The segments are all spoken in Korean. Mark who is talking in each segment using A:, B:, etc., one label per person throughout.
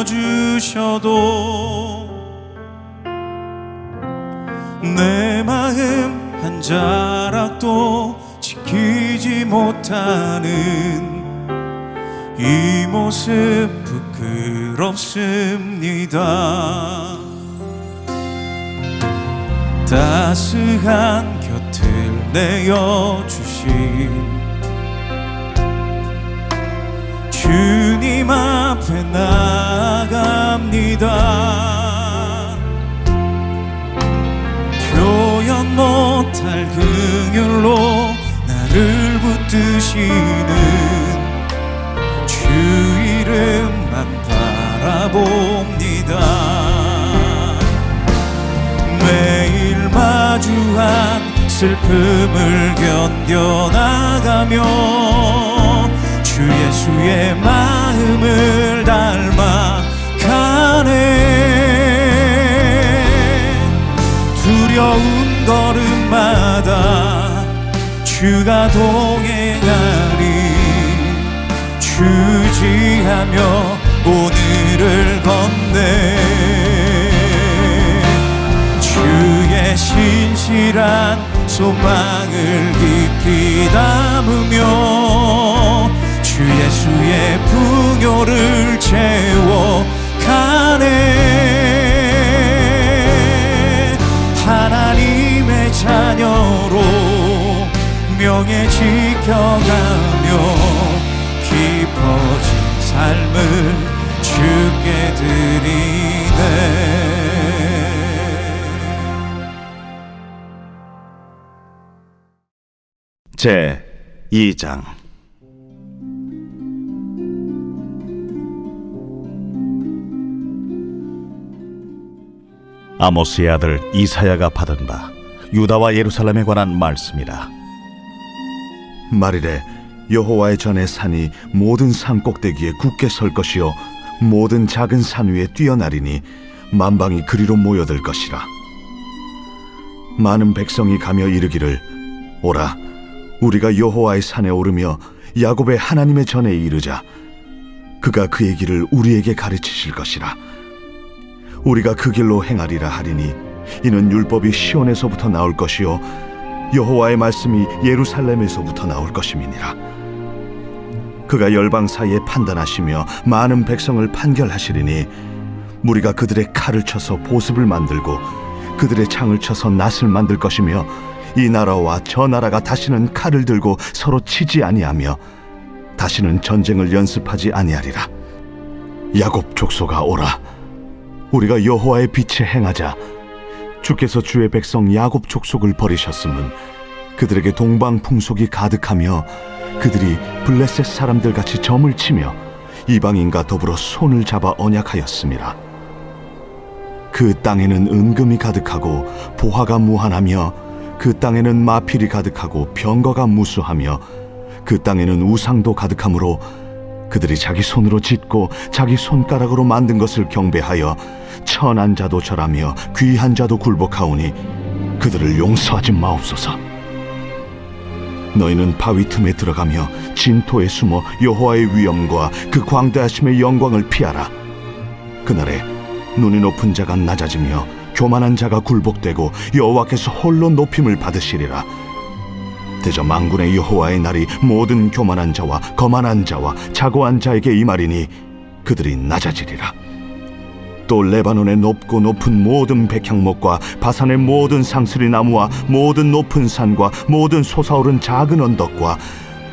A: 품어주셔도 내 마음 한 자락도 지키지 못하는 이 모습 부끄럽습니다. 따스한 곁을 내어주신 주님 앞에 나아갑니다. 표현 못할 긍휼로 나를 붙드시는 주 이름만 바라봅니다. 매일 마주한 슬픔을 견뎌나가며 주 예수의 마음을 닮아 가네. 두려운 걸음마다 주가 동행하리. 주지하며 오늘을 건네. 주의 신실한 소망을 깊이 담으며 주 예수의 풍요를 채워가네. 하나님의 자녀로 명예 지켜가며 깊어진 삶을 주께 드리네.
B: 제 2장. 아모스의 아들 이사야가 받은 바 유다와 예루살렘에 관한 말씀이라.
C: 말이래 여호와의 전의 산이 모든 산 꼭대기에 굳게 설 것이요 모든 작은 산 위에 뛰어나리니 만방이 그리로 모여들 것이라. 많은 백성이 가며 이르기를 오라 우리가 여호와의 산에 오르며 야곱의 하나님의 전에 이르자. 그가 그의 길을 우리에게 가르치실 것이라. 우리가 그 길로 행하리라 하리니 이는 율법이 시온에서부터 나올 것이요 여호와의 말씀이 예루살렘에서부터 나올 것임이니라. 그가 열방 사이에 판단하시며 많은 백성을 판결하시리니 무리가 그들의 칼을 쳐서 보습을 만들고 그들의 창을 쳐서 낫을 만들 것이며 이 나라와 저 나라가 다시는 칼을 들고 서로 치지 아니하며 다시는 전쟁을 연습하지 아니하리라. 야곱 족속아 오라 우리가 여호와의 빛에 행하자. 주께서 주의 백성 야곱 족속을 버리셨음은 그들에게 동방 풍속이 가득하며 그들이 블레셋 사람들 같이 점을 치며 이방인과 더불어 손을 잡아 언약하였음이라. 그 땅에는 은금이 가득하고 보화가 무한하며 그 땅에는 마필이 가득하고 병거가 무수하며 그 땅에는 우상도 가득하므로 그들이 자기 손으로 짓고 자기 손가락으로 만든 것을 경배하여 천한 자도 절하며 귀한 자도 굴복하오니 그들을 용서하지 마옵소서. 너희는 바위 틈에 들어가며 진토에 숨어 여호와의 위엄과 그 광대하심의 영광을 피하라. 그날에 눈이 높은 자가 낮아지며 교만한 자가 굴복되고 여호와께서 홀로 높임을 받으시리라. 대저 만군의 여호와의 날이 모든 교만한 자와 거만한 자와 자고한 자에게 임하리니 그들이 낮아지리라. 또 레바논의 높고 높은 모든 백향목과 바산의 모든 상스리 나무와 모든 높은 산과 모든 솟아오른 작은 언덕과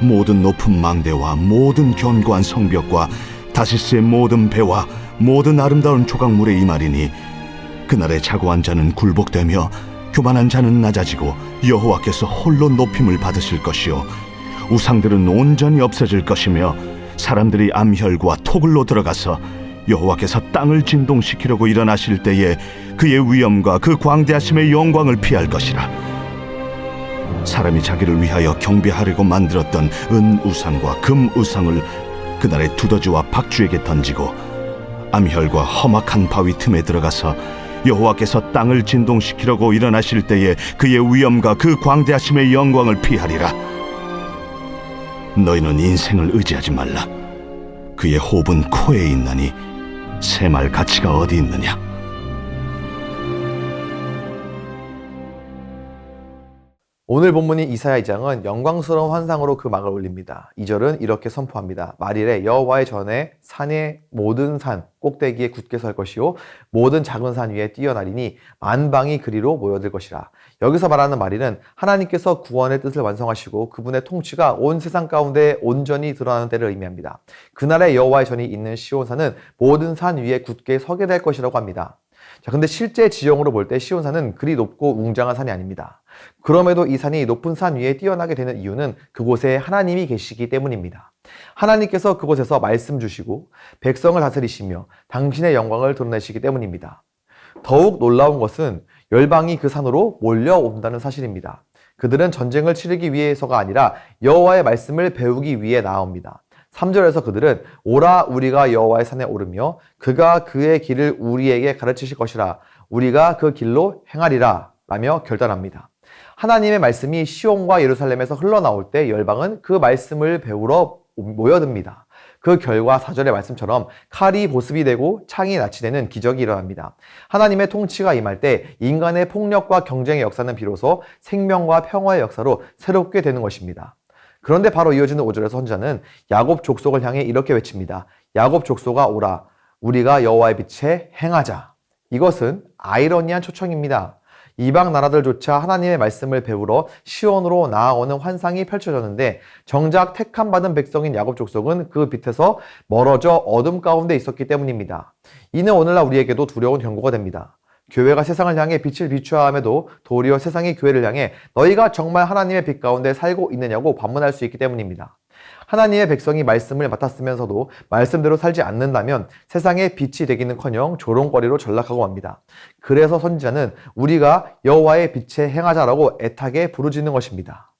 C: 모든 높은 망대와 모든 견고한 성벽과 다시스의 모든 배와 모든 아름다운 조각물에 임하리니 그날에 자고한 자는 굴복되며 교만한 자는 낮아지고 여호와께서 홀로 높임을 받으실 것이요 우상들은 온전히 없어질 것이며 사람들이 암혈과 토굴로 들어가서 여호와께서 땅을 진동시키려고 일어나실 때에 그의 위엄과 그 광대하심의 영광을 피할 것이라. 사람이 자기를 위하여 경배하려고 만들었던 은 우상과 금 우상을 그날에 두더지와 박쥐에게 던지고 암혈과 험악한 바위 틈에 들어가서 여호와께서 땅을 진동시키려고 일어나실 때에 그의 위엄과 그 광대하심의 영광을 피하리라. 너희는 인생을 의지하지 말라. 그의 호흡은 코에 있나니 샘할 가치가 어디 있느냐.
D: 오늘 본문인 이사야 2장은 영광스러운 환상으로 그 막을 올립니다. 2절은 이렇게 선포합니다. 말일에 여호와의 전에 산의 모든 산 꼭대기에 굳게 설 것이요 모든 작은 산 위에 뛰어나리니 만방이 그리로 모여들 것이라. 여기서 말하는 말일은 하나님께서 구원의 뜻을 완성하시고 그분의 통치가 온 세상 가운데 온전히 드러나는 때를 의미합니다. 그날에 여호와의 전이 있는 시온산은 모든 산 위에 굳게 서게 될 것이라고 합니다. 자, 근데 실제 지형으로 볼 때 시온산은 그리 높고 웅장한 산이 아닙니다. 그럼에도 이 산이 높은 산 위에 뛰어나게 되는 이유는 그곳에 하나님이 계시기 때문입니다. 하나님께서 그곳에서 말씀 주시고 백성을 다스리시며 당신의 영광을 드러내시기 때문입니다. 더욱 놀라운 것은 열방이 그 산으로 몰려온다는 사실입니다. 그들은 전쟁을 치르기 위해서가 아니라 여호와의 말씀을 배우기 위해 나옵니다. 3절에서 그들은 오라 우리가 여호와의 산에 오르며 그가 그의 길을 우리에게 가르치실 것이라 우리가 그 길로 행하리라 라며 결단합니다. 하나님의 말씀이 시온과 예루살렘에서 흘러나올 때 열방은 그 말씀을 배우러 모여듭니다. 그 결과 4절의 말씀처럼 칼이 보습이 되고 창이 낯이 되는 기적이 일어납니다. 하나님의 통치가 임할 때 인간의 폭력과 경쟁의 역사는 비로소 생명과 평화의 역사로 새롭게 되는 것입니다. 그런데 바로 이어지는 5절에서 선지자는 야곱 족속을 향해 이렇게 외칩니다. 야곱 족속아 오라 우리가 여호와의 빛에 행하자. 이것은 아이러니한 초청입니다. 이방 나라들조차 하나님의 말씀을 배우러 시온으로 나아오는 환상이 펼쳐졌는데 정작 택함받은 백성인 야곱 족속은 그 빛에서 멀어져 어둠 가운데 있었기 때문입니다. 이는 오늘날 우리에게도 두려운 경고가 됩니다. 교회가 세상을 향해 빛을 비추어야 함에도 도리어 세상이 교회를 향해 너희가 정말 하나님의 빛 가운데 살고 있느냐고 반문할 수 있기 때문입니다. 하나님의 백성이 말씀을 맡았으면서도 말씀대로 살지 않는다면 세상의 빛이 되기는커녕 조롱거리로 전락하고 맙니다. 그래서 선지자는 우리가 여호와의 빛에 행하자라고 애타게 부르짖는 것입니다.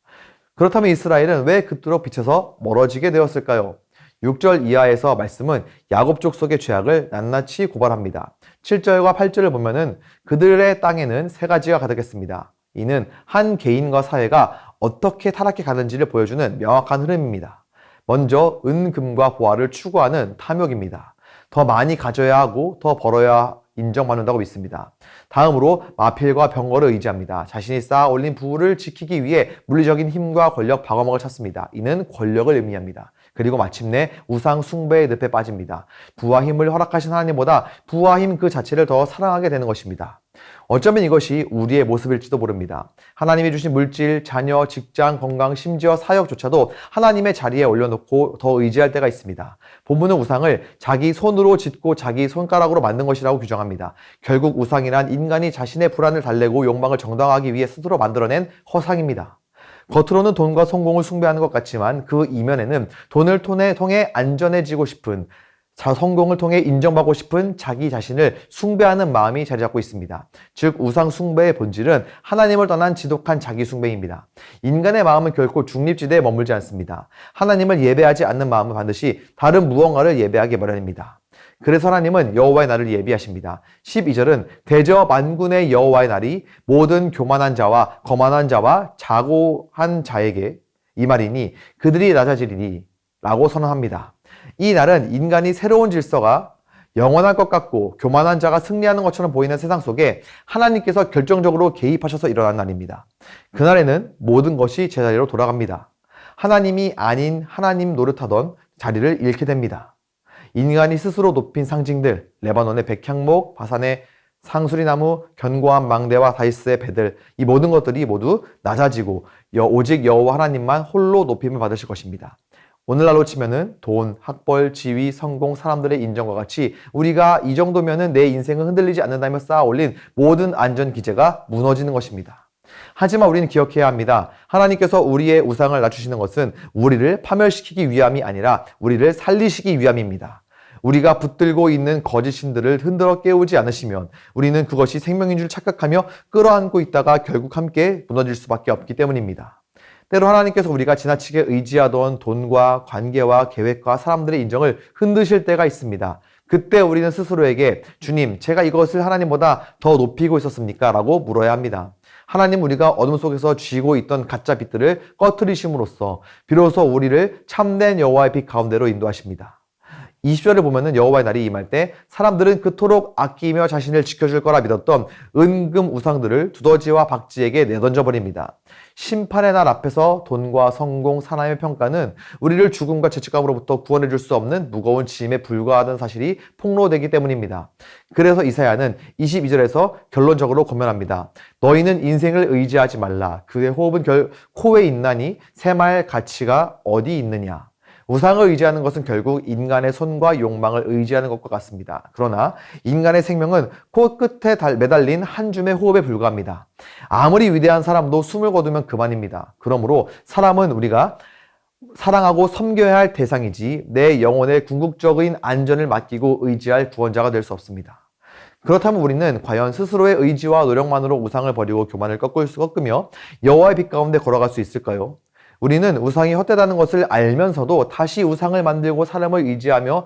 D: 그렇다면 이스라엘은 왜 그토록 빛에서 멀어지게 되었을까요? 6절 이하에서 말씀은 야곱 족속의 죄악을 낱낱이 고발합니다. 7절과 8절을 보면은 그들의 땅에는 세 가지가 가득했습니다. 이는 한 개인과 사회가 어떻게 타락해 가는지를 보여주는 명확한 흐름입니다. 먼저 은금과 보화를 추구하는 탐욕입니다. 더 많이 가져야 하고 더 벌어야 인정받는다고 믿습니다. 다음으로 마필과 병거를 의지합니다. 자신이 쌓아 올린 부를 지키기 위해 물리적인 힘과 권력, 방어막을 찾습니다. 이는 권력을 의미합니다. 그리고 마침내 우상 숭배의 늪에 빠집니다. 부와 힘을 허락하신 하나님보다 부와 힘 그 자체를 더 사랑하게 되는 것입니다. 어쩌면 이것이 우리의 모습일지도 모릅니다. 하나님이 주신 물질, 자녀, 직장, 건강, 심지어 사역조차도 하나님의 자리에 올려놓고 더 의지할 때가 있습니다. 본문은 우상을 자기 손으로 짓고 자기 손가락으로 만든 것이라고 규정합니다. 결국 우상이란 인간이 자신의 불안을 달래고 욕망을 정당화하기 위해 스스로 만들어낸 허상입니다. 겉으로는 돈과 성공을 숭배하는 것 같지만 그 이면에는 돈을 통해 안전해지고 싶은 성공을 통해 인정받고 싶은 자기 자신을 숭배하는 마음이 자리 잡고 있습니다. 즉 우상 숭배의 본질은 하나님을 떠난 지독한 자기 숭배입니다. 인간의 마음은 결코 중립지대에 머물지 않습니다. 하나님을 예배하지 않는 마음은 반드시 다른 무언가를 예배하기 마련입니다. 그래서 하나님은 여호와의 날을 예비하십니다. 12절은 대저 만군의 여호와의 날이 모든 교만한 자와 거만한 자와 자고한 자에게 이 말이니 그들이 낮아지리니 라고 선언합니다. 이 날은 인간이 새로운 질서가 영원할 것 같고 교만한 자가 승리하는 것처럼 보이는 세상 속에 하나님께서 결정적으로 개입하셔서 일어난 날입니다. 그날에는 모든 것이 제자리로 돌아갑니다. 하나님이 아닌 하나님 노릇하던 자리를 잃게 됩니다. 인간이 스스로 높인 상징들, 레바논의 백향목, 바산의 상수리나무, 견고한 망대와 다이스의 배들, 이 모든 것들이 모두 낮아지고 오직 여호와 하나님만 홀로 높임을 받으실 것입니다. 오늘날로 치면은 돈, 학벌, 지위, 성공, 사람들의 인정과 같이 우리가 이 정도면은 내 인생은 흔들리지 않는다며 쌓아 올린 모든 안전 기제가 무너지는 것입니다. 하지만 우리는 기억해야 합니다. 하나님께서 우리의 우상을 낮추시는 것은 우리를 파멸시키기 위함이 아니라 우리를 살리시기 위함입니다. 우리가 붙들고 있는 거짓 신들을 흔들어 깨우지 않으시면 우리는 그것이 생명인 줄 착각하며 끌어안고 있다가 결국 함께 무너질 수밖에 없기 때문입니다. 때로 하나님께서 우리가 지나치게 의지하던 돈과 관계와 계획과 사람들의 인정을 흔드실 때가 있습니다. 그때 우리는 스스로에게 주님, 제가 이것을 하나님보다 더 높이고 있었습니까? 라고 물어야 합니다. 하나님 우리가 어둠 속에서 쥐고 있던 가짜 빛들을 꺼트리심으로써 비로소 우리를 참된 여호와의 빛 가운데로 인도하십니다. 20절을 보면은 여호와의 날이 임할 때 사람들은 그토록 아끼며 자신을 지켜줄 거라 믿었던 은금 우상들을 두더지와 박쥐에게 내던져 버립니다. 심판의 날 앞에서 돈과 성공, 사람의 평가는 우리를 죽음과 죄책감으로부터 구원해 줄 수 없는 무거운 짐에 불과하다는 사실이 폭로되기 때문입니다. 그래서 이사야는 22절에서 결론적으로 권면합니다. 너희는 인생을 의지하지 말라. 그의 호흡은 코에 있나니 샘할 가치가 어디 있느냐. 우상을 의지하는 것은 결국 인간의 손과 욕망을 의지하는 것과 같습니다. 그러나 인간의 생명은 코끝에 매달린 한 줌의 호흡에 불과합니다. 아무리 위대한 사람도 숨을 거두면 그만입니다. 그러므로 사람은 우리가 사랑하고 섬겨야 할 대상이지 내 영혼의 궁극적인 안전을 맡기고 의지할 구원자가 될 수 없습니다. 그렇다면 우리는 과연 스스로의 의지와 노력만으로 우상을 버리고 교만을 꺾으며 여호와의 빛 가운데 걸어갈 수 있을까요? 우리는 우상이 헛되다는 것을 알면서도 다시 우상을 만들고 사람을 의지하면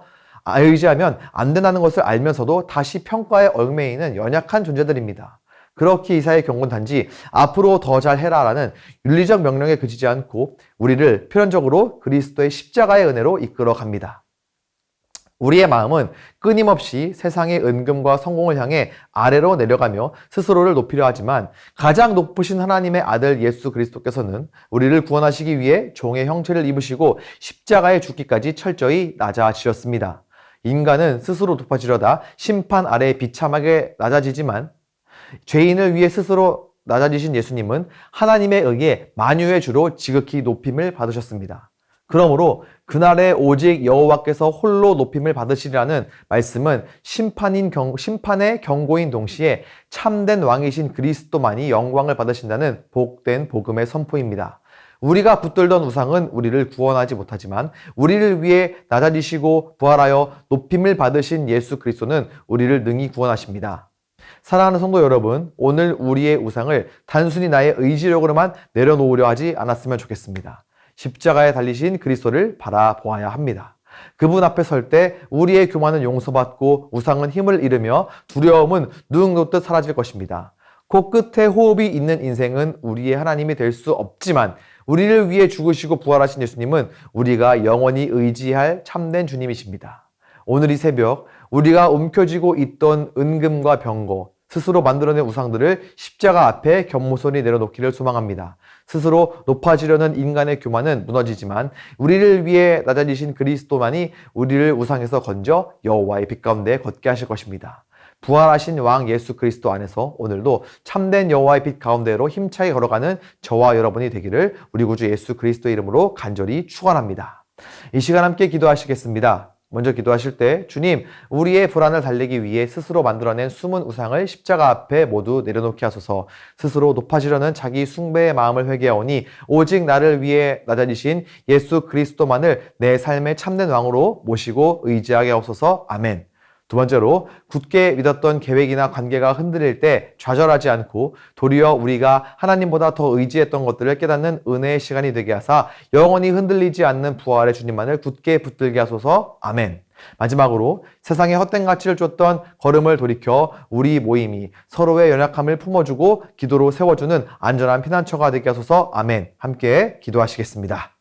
D: 안 된다는 것을 알면서도 다시 평가에 얽매이는 연약한 존재들입니다. 그렇게 이사야의 경고는 단지 앞으로 더 잘해라라는 윤리적 명령에 그치지 않고 우리를 필연적으로 그리스도의 십자가의 은혜로 이끌어 갑니다. 우리의 마음은 끊임없이 세상의 은금과 성공을 향해 아래로 내려가며 스스로를 높이려 하지만 가장 높으신 하나님의 아들 예수 그리스도께서는 우리를 구원하시기 위해 종의 형체를 입으시고 십자가에 죽기까지 철저히 낮아지셨습니다. 인간은 스스로 높아지려다 심판 아래에 비참하게 낮아지지만 죄인을 위해 스스로 낮아지신 예수님은 하나님에 의해 만유의 주로 지극히 높임을 받으셨습니다. 그러므로 그날에 오직 여호와께서 홀로 높임을 받으시리라는 말씀은 심판의 경고인 동시에 참된 왕이신 그리스도만이 영광을 받으신다는 복된 복음의 선포입니다. 우리가 붙들던 우상은 우리를 구원하지 못하지만 우리를 위해 낮아지시고 부활하여 높임을 받으신 예수 그리스도는 우리를 능히 구원하십니다. 사랑하는 성도 여러분, 오늘 우리의 우상을 단순히 나의 의지력으로만 내려놓으려 하지 않았으면 좋겠습니다. 십자가에 달리신 그리스도를 바라보아야 합니다. 그분 앞에 설 때 우리의 교만은 용서받고 우상은 힘을 잃으며 두려움은 눈 녹듯 사라질 것입니다. 코끝에 호흡이 있는 인생은 우리의 하나님이 될 수 없지만 우리를 위해 죽으시고 부활하신 예수님은 우리가 영원히 의지할 참된 주님이십니다. 오늘 이 새벽 우리가 움켜쥐고 있던 은금과 병거, 스스로 만들어낸 우상들을 십자가 앞에 겸손히 내려놓기를 소망합니다. 스스로 높아지려는 인간의 교만은 무너지지만 우리를 위해 낮아지신 그리스도만이 우리를 우상에서 건져 여호와의 빛 가운데 걷게 하실 것입니다. 부활하신 왕 예수 그리스도 안에서 오늘도 참된 여호와의 빛 가운데로 힘차게 걸어가는 저와 여러분이 되기를 우리 구주 예수 그리스도의 이름으로 간절히 축원합니다. 이 시간 함께 기도하시겠습니다. 먼저 기도하실 때 주님, 우리의 불안을 달래기 위해 스스로 만들어낸 숨은 우상을 십자가 앞에 모두 내려놓게 하소서. 스스로 높아지려는 자기 숭배의 마음을 회개하오니 오직 나를 위해 낮아지신 예수 그리스도만을 내 삶의 참된 왕으로 모시고 의지하게 하옵소서. 아멘. 두 번째로 굳게 믿었던 계획이나 관계가 흔들릴 때 좌절하지 않고 도리어 우리가 하나님보다 더 의지했던 것들을 깨닫는 은혜의 시간이 되게 하사 영원히 흔들리지 않는 부활의 주님만을 굳게 붙들게 하소서. 아멘. 마지막으로 세상에 헛된 가치를 줬던 걸음을 돌이켜 우리 모임이 서로의 연약함을 품어주고 기도로 세워주는 안전한 피난처가 되게 하소서. 아멘. 함께 기도하시겠습니다.